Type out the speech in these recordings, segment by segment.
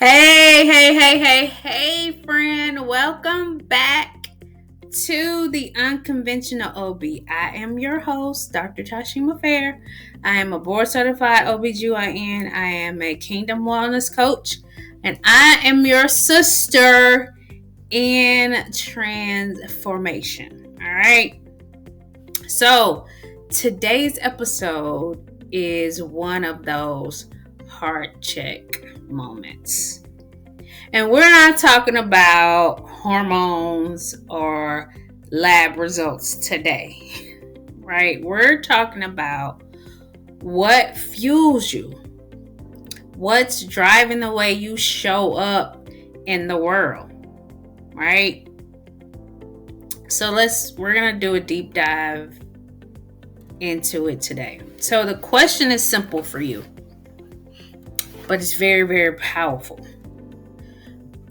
Hey, friend. Welcome back to the Unconventional OB. I am your host, Dr. Tasheema Fair. I am a board certified OBGYN. I am a kingdom wellness coach, and I am your sister in transformation. All right. So, today's episode is one of those heart check moments. And we're not talking about hormones or lab results today, right? We're talking about what fuels you, what's driving the way you show up in the world, right? So we're going to do a deep dive into it today. So the question is simple for you, but it's very, very powerful.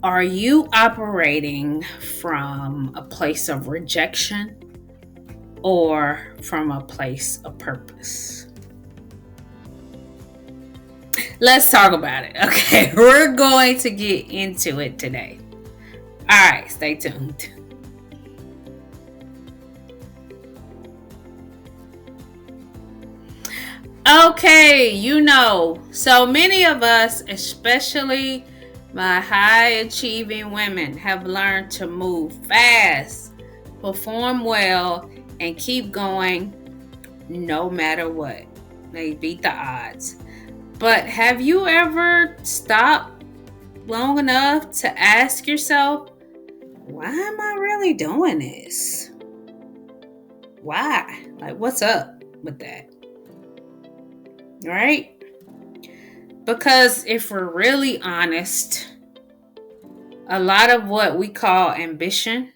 Are you operating from a place of rejection or from a place of purpose? Let's talk about it. Okay, we're going to get into it today. All right, stay tuned. Okay, so many of us, especially my high achieving women, have learned to move fast, perform well, and keep going no matter what. They beat the odds. But have you ever stopped long enough to ask yourself, why am I really doing this? Why? Like, what's up with that? Right? Because if we're really honest, a lot of what we call ambition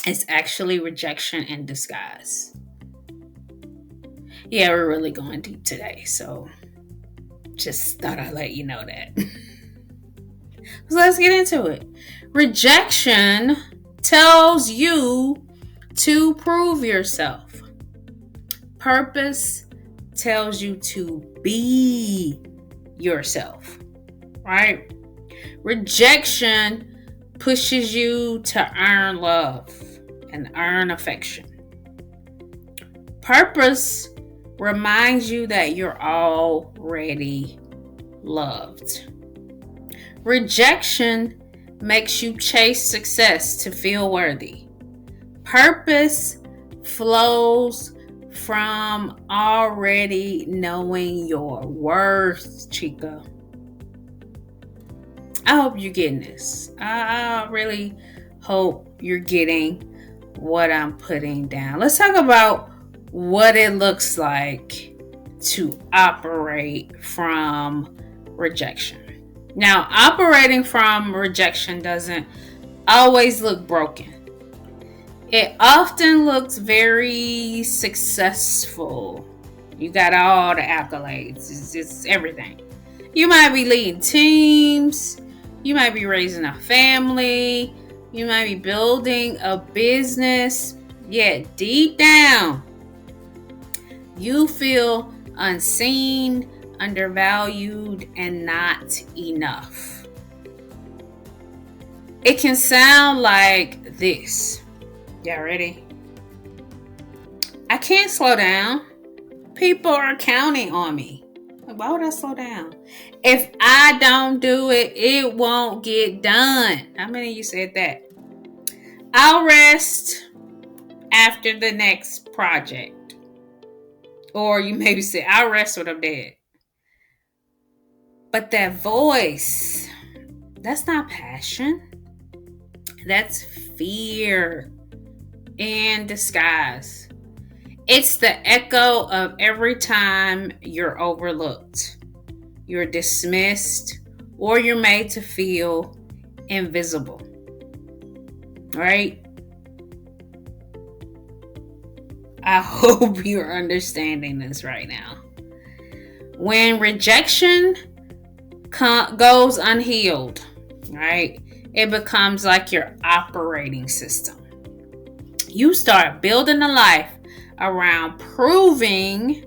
is actually rejection in disguise. Yeah, we're really going deep today, so just thought I'd let you know that. So let's get into it. Rejection tells you to prove yourself. Purpose tells you to be yourself, right? Rejection pushes you to earn love and earn affection. Purpose reminds you that you're already loved. Rejection makes you chase success to feel worthy. Purpose flows from already knowing your worth, chica. I hope you're getting this. I really hope you're getting what I'm putting down. Let's talk about what it looks like to operate from rejection. Now, operating from rejection doesn't always look broken. It often looks very successful. You got all the accolades. It's everything. You might be leading teams. You might be raising a family. You might be building a business. Yet deep down, you feel unseen, undervalued, and not enough. It can sound like this. Y'all ready? I can't slow down. People are counting on me. Why would I slow down? If I don't do it, it won't get done. How many of you said that? I'll rest after the next project. Or you maybe say, I'll rest when I'm dead. But that voice, that's not passion. That's fear in disguise. It's the echo of every time you're overlooked, you're dismissed, or you're made to feel invisible. Right? I hope you're understanding this right now. When rejection goes unhealed, right? It becomes like your operating system. You start building a life around proving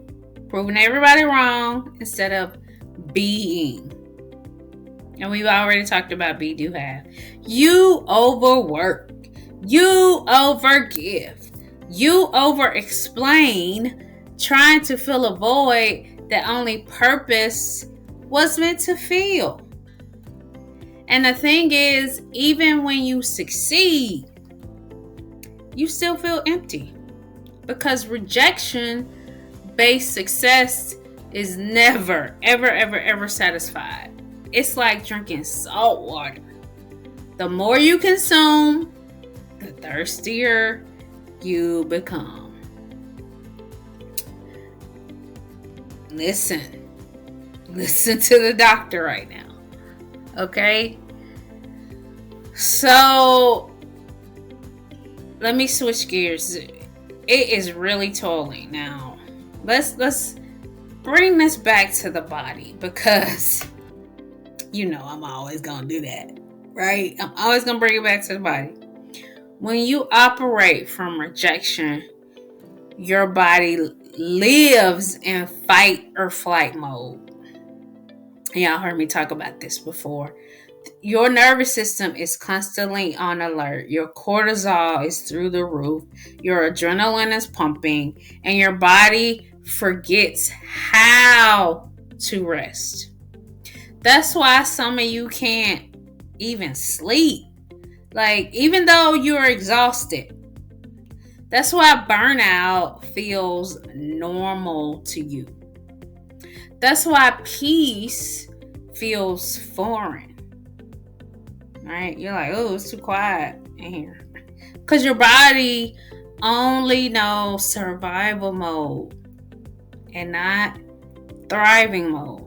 everybody wrong instead of being. And we've already talked about be, do, have. You overwork. You overgive. You over-explain, trying to fill a void that only purpose was meant to fill. And the thing is, even when you succeed, you still feel empty. Because rejection-based success is never, ever, ever, ever satisfied. It's like drinking salt water. The more you consume, the thirstier you become. Listen to the doctor right now. Okay? So, let me switch gears. It is really tolling now. Let's bring this back to the body, because I'm always gonna do that, right? I'm always gonna bring it back to the body. When you operate from rejection, your body lives in fight or flight mode. Y'all heard me talk about this before. Your nervous system is constantly on alert. Your cortisol is through the roof. Your adrenaline is pumping, and your body forgets how to rest. That's why some of you can't even sleep. Like, even though you're exhausted. That's why burnout feels normal to you. That's why peace feels foreign. Right? You're like, oh, it's too quiet in here. Because your body only knows survival mode and not thriving mode.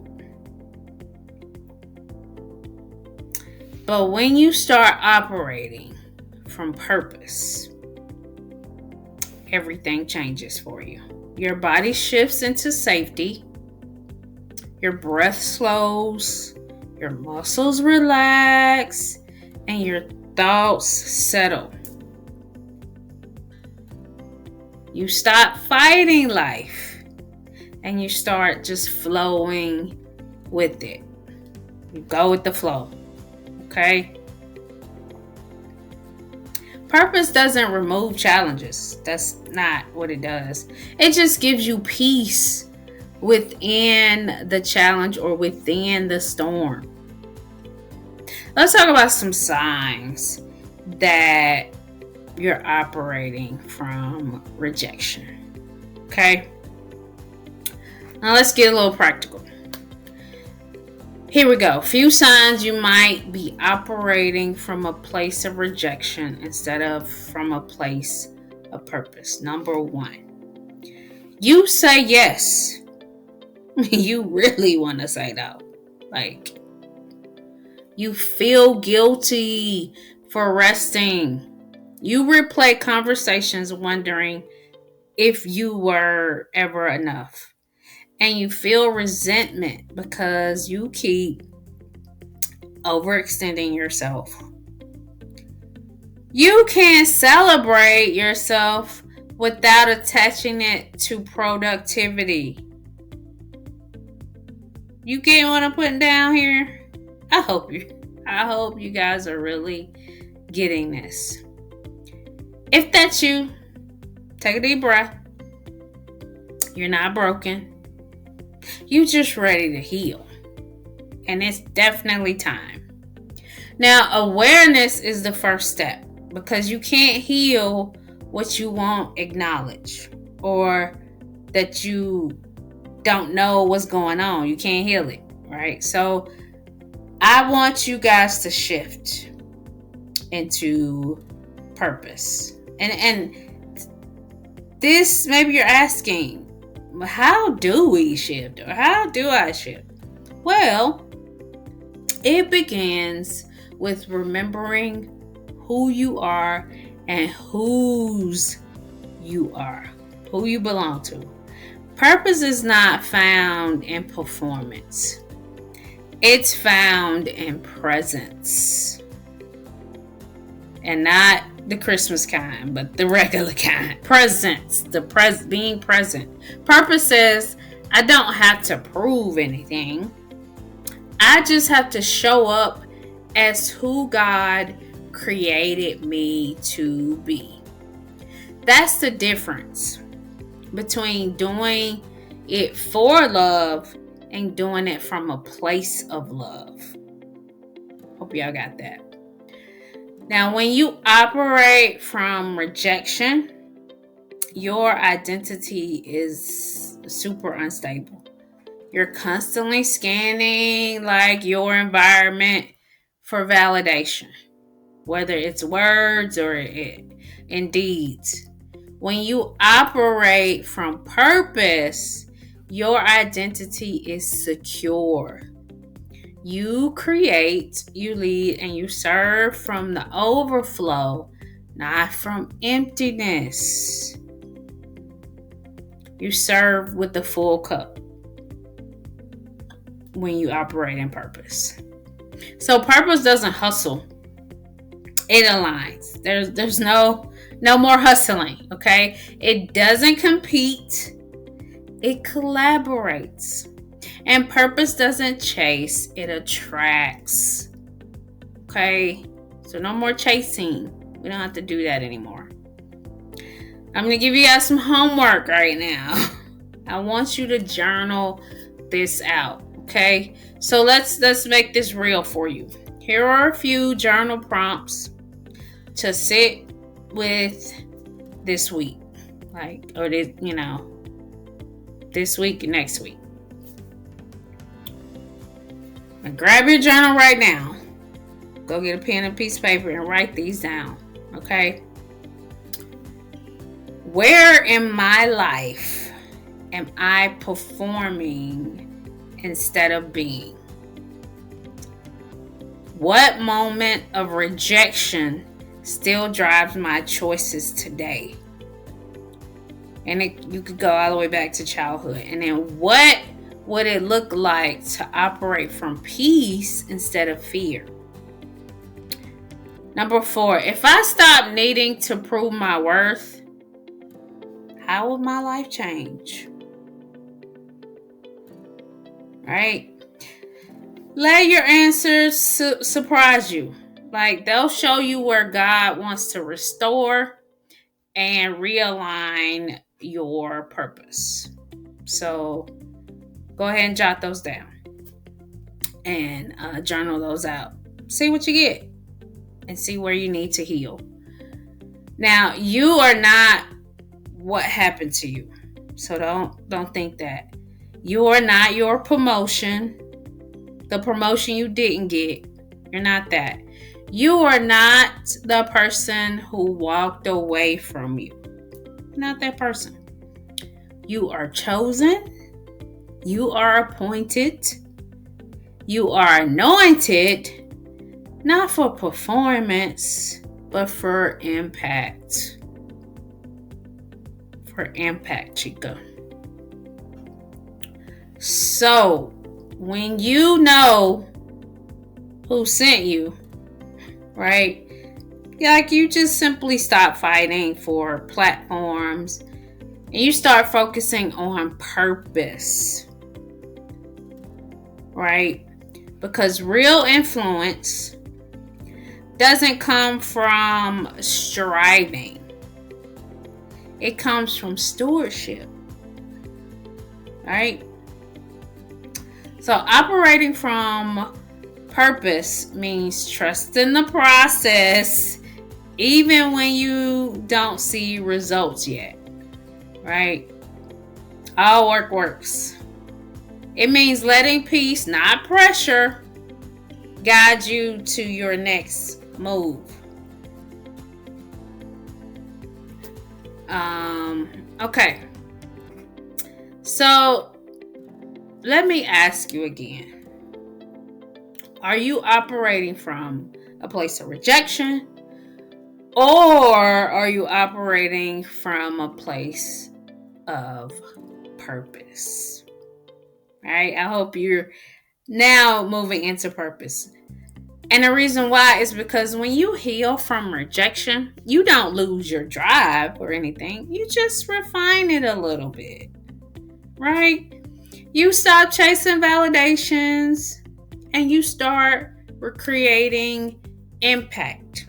But when you start operating from purpose, everything changes for you. Your body shifts into safety. Your breath slows. Your muscles relax. And your thoughts settle. You stop fighting life. And you start just flowing with it. You go with the flow. Okay? Purpose doesn't remove challenges. That's not what it does. It just gives you peace within the challenge or within the storm. Let's talk about some signs that you're operating from rejection. Okay? Now let's get a little practical. Here we go. Few signs you might be operating from a place of rejection instead of from a place of purpose. Number 1, you say yes. You really want to say no. Like, you feel guilty for resting. You replay conversations wondering if you were ever enough. And you feel resentment because you keep overextending yourself. You can't celebrate yourself without attaching it to productivity. You get what I'm putting down here? I hope you guys are really getting this. If that's you, take a deep breath. You're not broken. You just ready to heal. And it's definitely time. Now, awareness is the first step, because you can't heal what you won't acknowledge, or that you don't know what's going on. You can't heal it, right? So I want you guys to shift into purpose. And this, maybe you're asking, how do we shift? Or how do I shift? Well, it begins with remembering who you are and whose you are, who you belong to. Purpose is not found in performance. It's found in presence. And not the Christmas kind, but the regular kind. Presence, being present. Purpose says, I don't have to prove anything. I just have to show up as who God created me to be. That's the difference between doing it for love and doing it from a place of love. Hope y'all got that. Now, when you operate from rejection, your identity is super unstable. You're constantly scanning like your environment for validation, whether it's words or in deeds. When you operate from purpose, your identity is secure. You create, you lead, and you serve from the overflow, not from emptiness. You serve with the full cup when you operate in purpose. So purpose doesn't hustle. It aligns. There's no more hustling, okay? It doesn't compete. It collaborates. And purpose doesn't chase, it attracts. Okay? So no more chasing. We don't have to do that anymore. I'm going to give you guys some homework right now. I want you to journal this out, okay? So let's make this real for you. Here are a few journal prompts to sit with this week. This week and next week. Now grab your journal right now. Go get a pen and piece of paper and write these down, okay? Where in my life am I performing instead of being? What moment of rejection still drives my choices today? And you could go all the way back to childhood. And then what would it look like to operate from peace instead of fear? Number 4, if I stop needing to prove my worth, how will my life change? Right? Let your answers surprise you. Like, they'll show you where God wants to restore and realign your purpose. So go ahead and jot those down and journal those out. See what you get and see where you need to heal. Now, you are not what happened to you. So don't think that. You are not your promotion. The promotion you didn't get. You're not that. You are not the person who walked away from you. You're not that person. You are chosen. You are appointed. You are anointed, not for performance, but for impact. For impact, chica. So, when you know who sent you, right? Like, you just simply stop fighting for platforms and you start focusing on purpose, right? Because real influence doesn't come from striving. It comes from stewardship, right? So operating from purpose means trusting the process even when you don't see results yet, right? All work works. It means letting peace, not pressure, guide you to your next move. Okay. So let me ask you again. Are you operating from a place of rejection, or are you operating from a place of purpose? Right? I hope you're now moving into purpose. And the reason why is because when you heal from rejection, you don't lose your drive or anything. You just refine it a little bit, right? You stop chasing validations and you start recreating impact.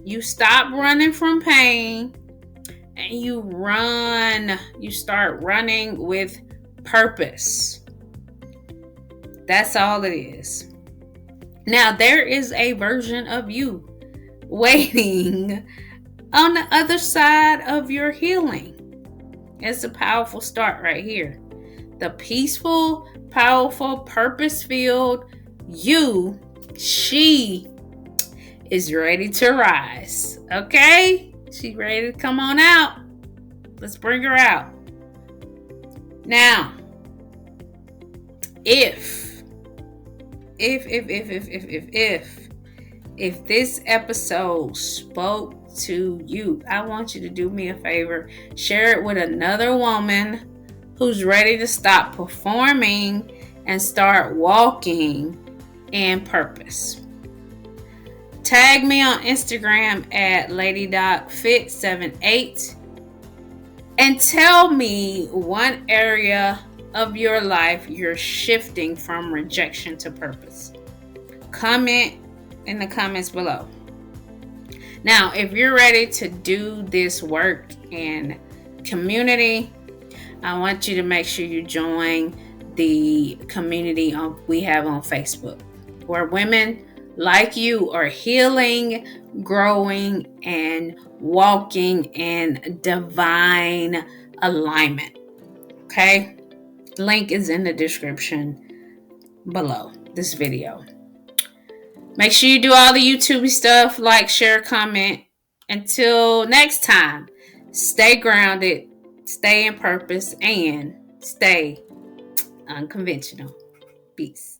You stop running from pain and you start running with purpose. That's all it is. Now, there is a version of you waiting on the other side of your healing. It's a powerful start right here. The peaceful, powerful, purpose-filled you, she is ready to rise. Okay? She's ready to come on out. Let's bring her out. Now, if this episode spoke to you, I want you to do me a favor. Share it with another woman who's ready to stop performing and start walking in purpose. Tag me on Instagram at LadyDocFit78 and tell me one area of your life you're shifting from rejection to purpose. Comment in the comments below. Now, if you're ready to do this work in community, I want you to make sure you join the community we have on Facebook, where women like you are healing, growing, and walking in divine alignment. Okay? Link is in the description below this video. Make sure you do all the YouTube stuff, like, share, comment. Until next time, stay grounded, stay in purpose, and stay unconventional. Peace.